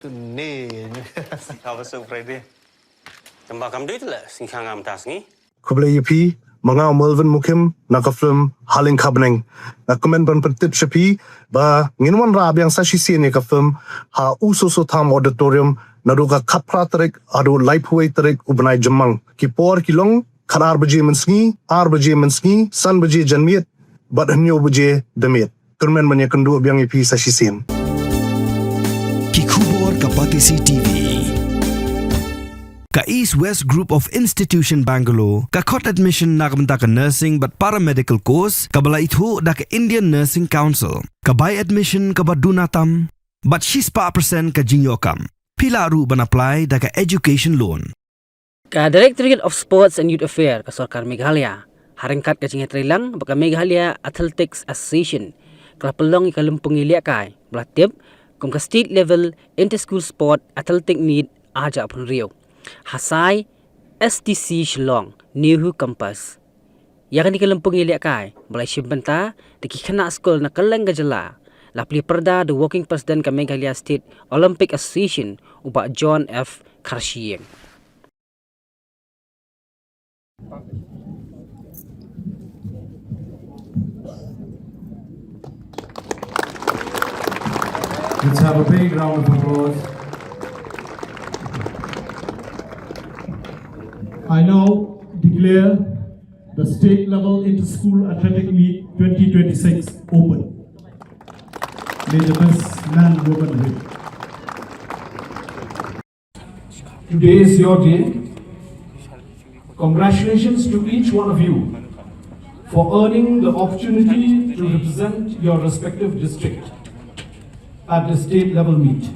Nih, Apa surprise Tembakam duit lah singkang am tas ni. Kublai yapi mangau Melvin Mukim nakafilm haling kabneng nakumen ban pentit shapi ba nginwan rab yang sashi ni ka film ha ususo tham auditorium naruga kapra tarik adu lifeway tarik ubnai jamang ki por kilong khanar baje mensngi ar baje mensngi san baje janmiet bat hanyo baje demiet turmen manya kendu biang yapi sashi sin ki khubor kapati TV Ka East West Group of Institution Bangalore, ka khot admission na kamta ka nursing but paramedical course, ka bala ithu da ka Indian Nursing Council, ka buy admission ka badunatam, but 6% ka jinyokam. Pila ru ban apply da ka education loan. Ka Directorate of Sports and Youth Affairs ka Sarkar Meghalaya, haringkat ka jingat rilang baka Meghalaya Athletics Association, ka pelong ikalumpung iliakai, belatip kum ka state level inter-school sport athletic meet aja pun Rio. Hasai STC Shillong Nehu campus. Yang ni kalampung iliakai, balai shimbanta deki kena skol na kalang gajala. Lapli perda the working president ka Meghalaya State Olympic Association ubak John F. Karshieng. Let's have a big round of applause. I now declare the state level inter-school athletic meet 2026 open. May the best man and woman win. Today is your day. Congratulations to each one of you for earning the opportunity to represent your respective district at the state level meet.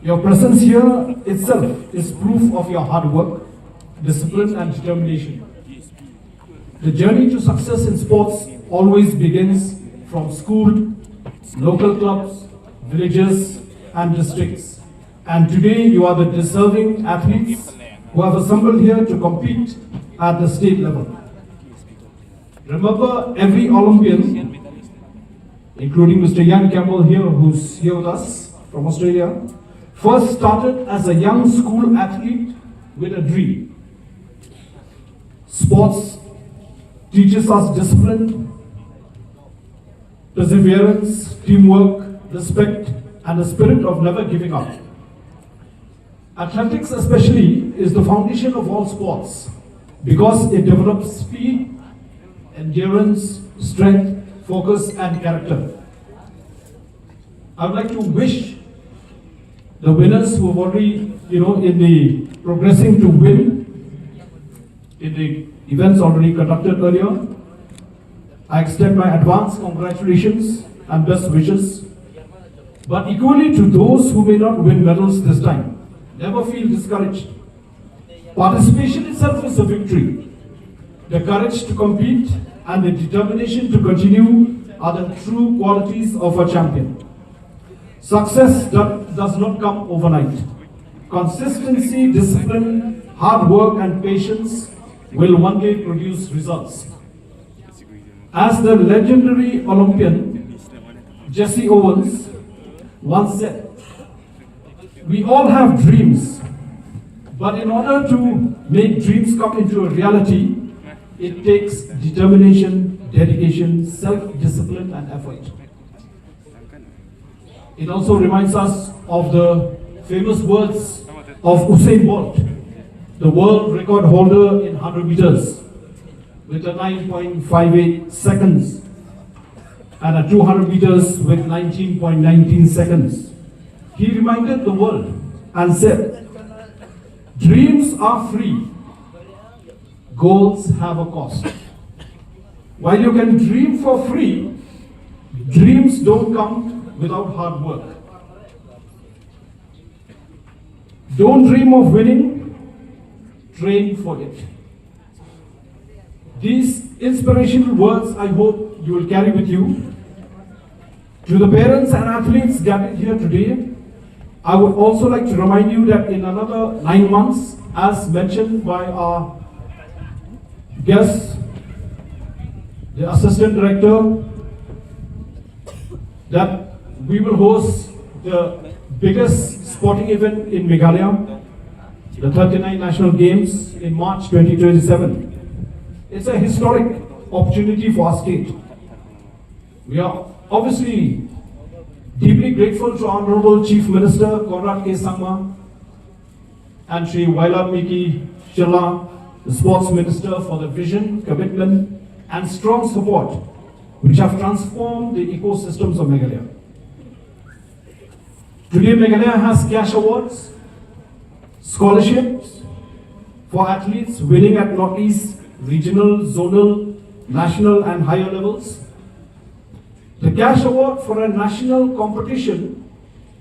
Your presence here itself is proof of your hard work, discipline and determination. The journey to success in sports always begins from school, local clubs, villages and districts. And today you are the deserving athletes who have assembled here to compete at the state level. Remember, every Olympian, including Mr. Ian Campbell here, who's here with us from Australia, first started as a young school athlete with a dream. Sports teaches us discipline, perseverance, teamwork, respect, and the spirit of never giving up. Athletics especially is the foundation of all sports because it develops speed, endurance, strength, focus, and character. I would like to wish the winners who have already, in the progressing to win in the events already conducted earlier. I extend my advance congratulations and best wishes. But equally to those who may not win medals this time, never feel discouraged. Participation itself is a victory. The courage to compete and the determination to continue are the true qualities of a champion. Success does not come overnight. Consistency, discipline, hard work and patience will one day produce results. As the legendary Olympian Jesse Owens once said, we all have dreams, but in order to make dreams come into a reality, it takes determination, dedication, self-discipline and effort. It also reminds us of the famous words of Usain Bolt, the world record holder in 100 meters with a 9.58 seconds and a 200 meters with 19.19 seconds. He reminded the world and said, dreams are free, goals have a cost. While you can dream for free, dreams don't come without hard work. Don't dream of winning, train for it. These inspirational words I hope you will carry with you. To the parents and athletes gathered here today, I would also like to remind you that in another 9 months, as mentioned by our guest, the Assistant Director, that we will host the biggest sporting event in Meghalaya, the 39 National Games in March 2027. It's a historic opportunity for our state. We are obviously deeply grateful to Honorable Chief Minister Conrad K. Sangma and Sri Wailamiki Shilla, the Sports Minister, for the vision, commitment and strong support which have transformed the ecosystems of Meghalaya. Today Meghalaya has cash awards, scholarships for athletes winning at Northeast, regional, zonal, national and higher levels. The cash award for a national competition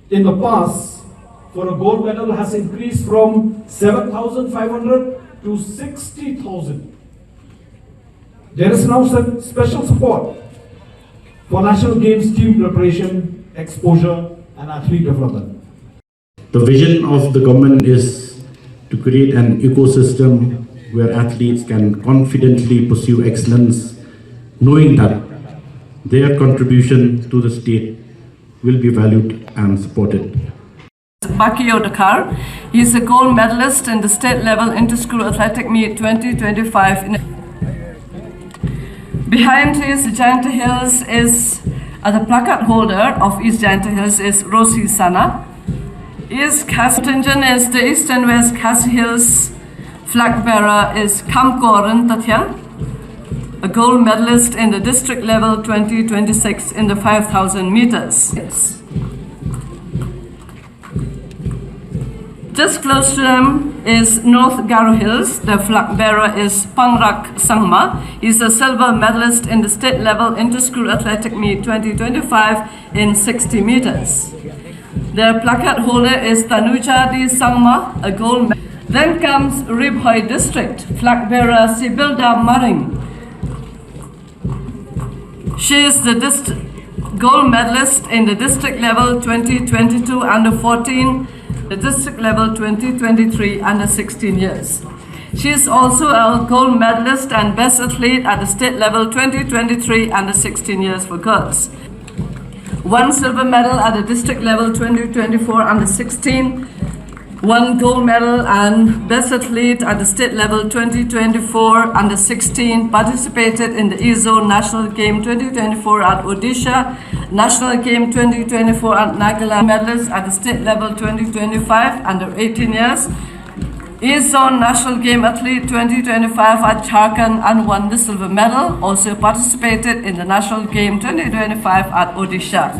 in the past for a gold medal has increased from 7,500 to 60,000. There is now some special support for National Games team preparation, exposure and athlete development. The vision of the government is to create an ecosystem where athletes can confidently pursue excellence, knowing that their contribution to the state will be valued and supported. Bakio Dakar. He is a gold medalist in the state level inter-school athletic meet 2025. Behind his Janta Hills is the placard holder of East Janta Hills is Rosie Sana. East Contingent is the East and West Khasi Hills. Flag bearer is Kamkoran Tatyan, a gold medalist in the district level 2026 in the 5,000 meters. Just close to them is North Garo Hills. The flag bearer is Pangrak Sangma. He's a silver medalist in the state level inter-school athletic meet 2025 in 60 meters. Their placard holder is Tanuja Di Sangma, a gold medalist. Then comes Ribhoi District, flag bearer Sibilda Maring. She is the gold medalist in the district level 2022 under 14, the district level 2023 under 16 years. She is also a gold medalist and best athlete at the state level 2023 under 16 years for girls. One silver medal at the district level 2024 under 16, one gold medal and best athlete at the state level 2024 under 16, participated in the EZO National Game 2024 at Odisha, National Game 2024 at Nagaland, medalist at the state level 2025 under 18 years, EZO National Game Athlete 2025 at Jharkhand and won the silver medal, also participated in the National Game 2025 at Odisha.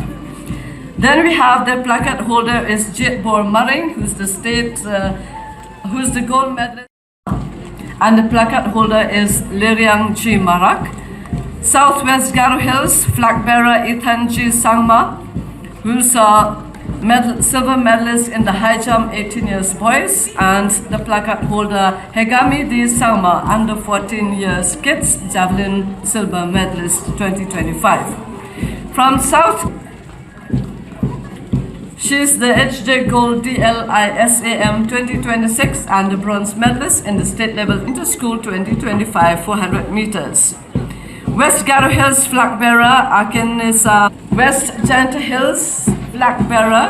Then we have the placard holder is Jitbor Maring, who's the gold medalist, and the placard holder is Liriang G. Marak. Southwest Garo Hills, flag bearer Ethan G. Sangma, who's a silver medalist in the high jump 18 years boys, and the placard holder Hegami D. Sangma, under 14 years kids, javelin silver medalist 2025. From South, she is the HJ Gold DLISAM 2026 and the bronze medalist in the state level inter-school 2025 400 meters. West Garo Hills flag bearer Akin is West Janta Hills flag bearer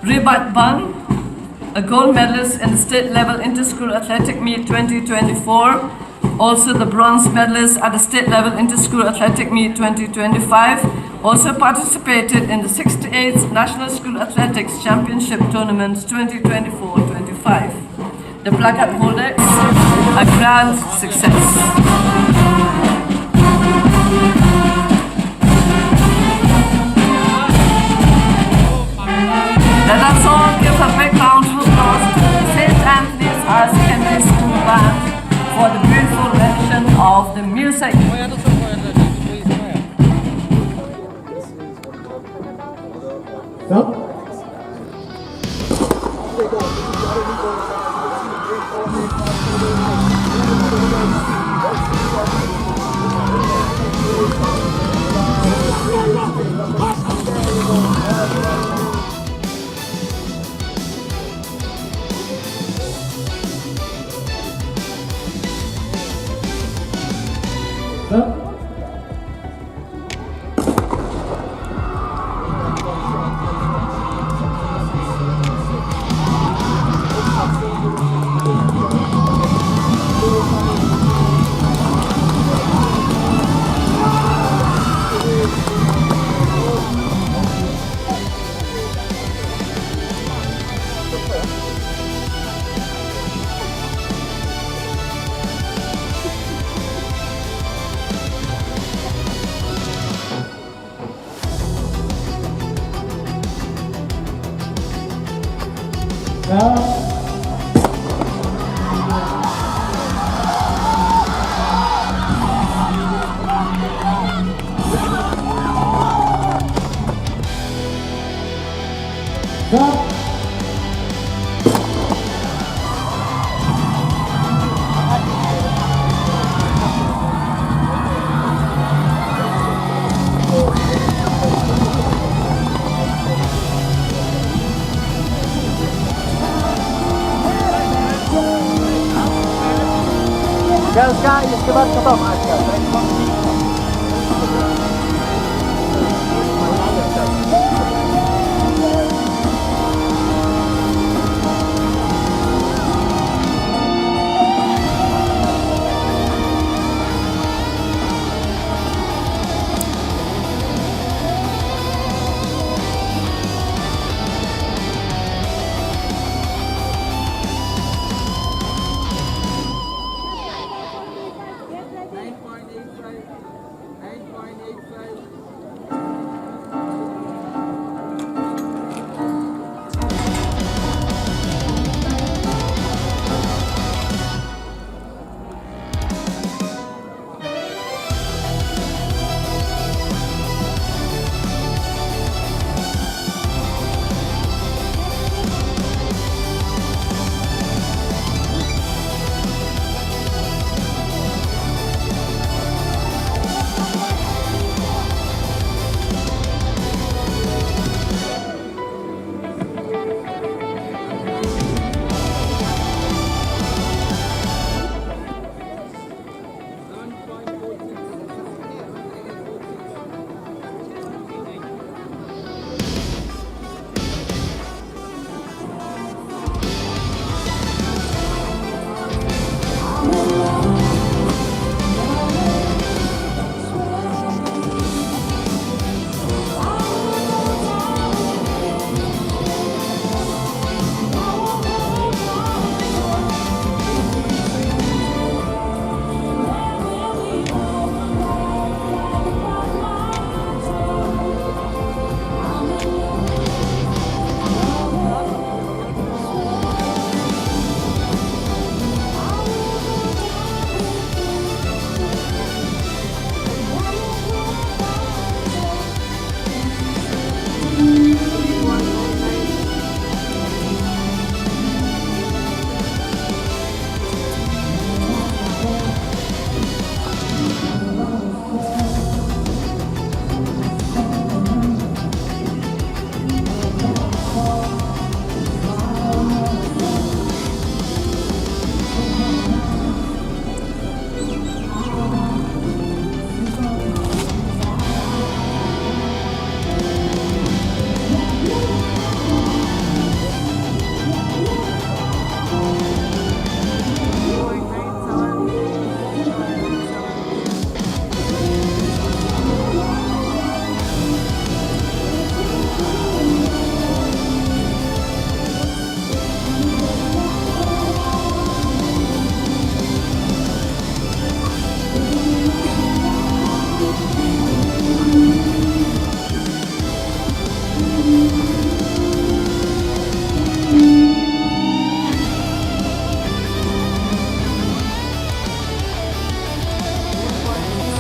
Ribat Bang, a gold medalist in the state level inter-school athletic meet 2024. Also the bronze medalist at the state level inter-school athletic meet 2025. Also participated in the 68th National School Athletics Championship Tournaments 2024-25. The placard holder is a grand success. Let us all give a big round of applause to St. Anthony's High Secondary School Band for the beautiful rendition of the music. Stop.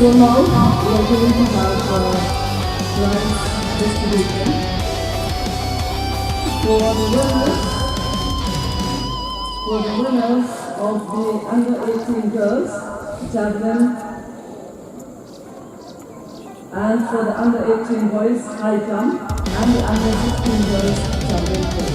So now we are going to have prize distribution for the winners of the under 18 girls javelin and for the under 18 boys high jump and the under 16 girls javelin throw.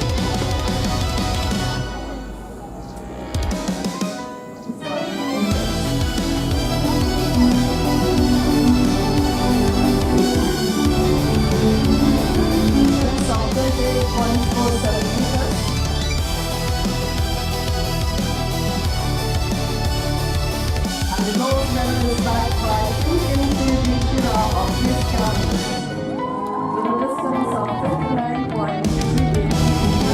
With a distance of 59.38 meters.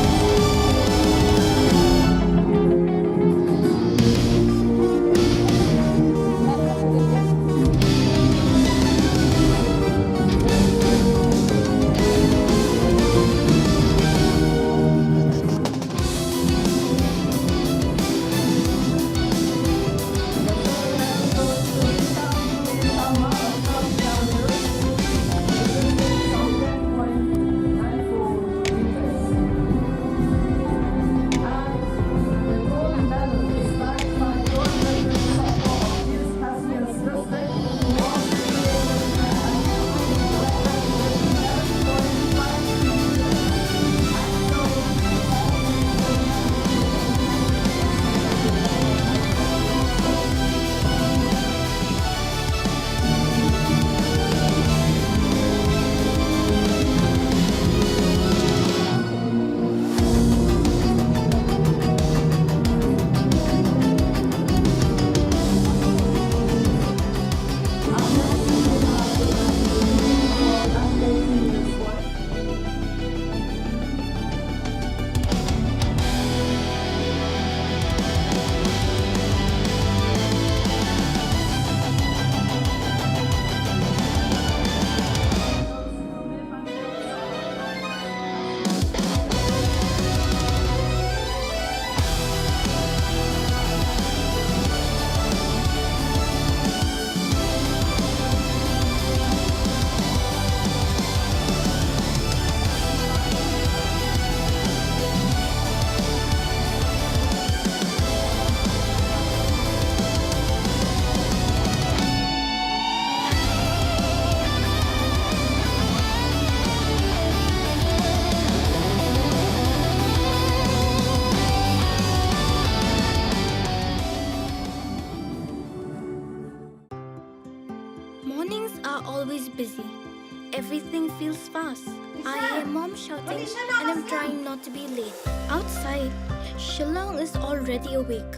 everything feels fast. I hear mom shouting and I'm trying not to be late. Outside, Shillong is already awake.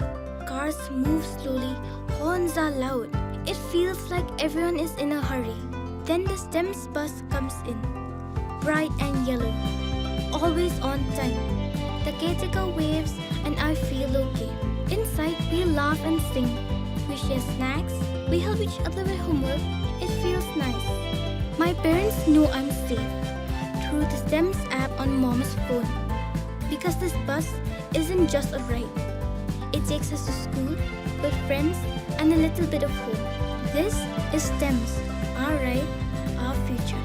Cars move slowly, horns are loud. It feels like everyone is in a hurry. Then the STEM's bus comes in, bright and yellow, always on time. The caretaker waves and I feel okay. Inside, we laugh and sing. We share snacks, we help each other with homework. It feels nice. My parents know I'm safe through the STEM's app on mom's phone. Because this bus isn't just a ride. It takes us to school with friends and a little bit of hope. This is STEM's, our ride, our future.